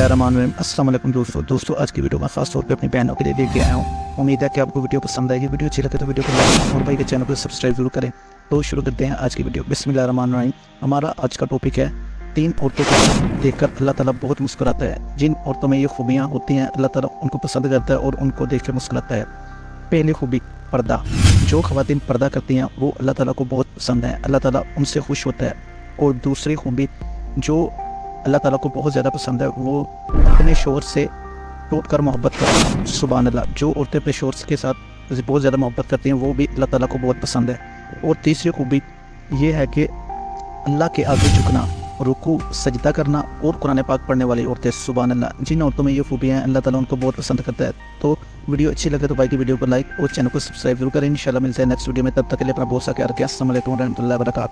बिस्मिल्लाहिर्रहमानिर्रहीम। अस्सलाम वालेकुम दोस्तों आज की वीडियो में खास तौर पे अपनी बहनों के लिए लेके आया हूँ। उम्मीद है कि आपको वीडियो पसंद आएगी। वीडियो अच्छी लगे तो वीडियो को लाइक और भाई के चैनल को सब्सक्राइब जरूर करें। तो शुरू करते हैं आज की वीडियो। बिस्मिल्लाहिर्रहमानिर्रहीम। हमारा आज का टॉपिक है 3 औरतों को देखकर अल्लाह ताला बहुत मुस्कुराता है। जिन औरतों में ये खूबियाँ होती हैं अल्लाह ताला उनको पसंद करता है और उनको देख कर मुस्कुराता है। पहली खूबी पर्दा। जो ख़वातीन पर्दा करती हैं वो अल्लाह ताला को बहुत पसंद है, अल्लाह ताला उनसे खुश होता है। और दूसरी खूबी जो अल्लाह ताला को बहुत ज़्यादा पसंद है वो अपने शोहर से टूट कर मोहब्बत करती हैं। सुभान अल्लाह। जो औरतें अपने शोहर के साथ बहुत ज़्यादा मोहब्बत करती हैं वो भी अल्लाह ताला को बहुत पसंद है। और तीसरी खूबी ये है कि अल्लाह के आगे झुकना, रुकू सजदा करना और कुरान पाक पढ़ने वाली औरतें। सुभान अल्लाह। जिन औरतों में ये खूबियाँ हैं अल्लाह ताला उनको बहुत पसंद करता है। तो वीडियो अच्छी लगे तो भाई की वीडियो को लाइक और चैनल को सब्सक्राइब जरूर करें। इंशाल्लाह मिलते हैं नेक्स्ट वीडियो में। तब तक के लिए अपना बहुत सा ख्याल रखें। अस्सलाम वालेकुम रहमतुल्लाहि व बरकातहू।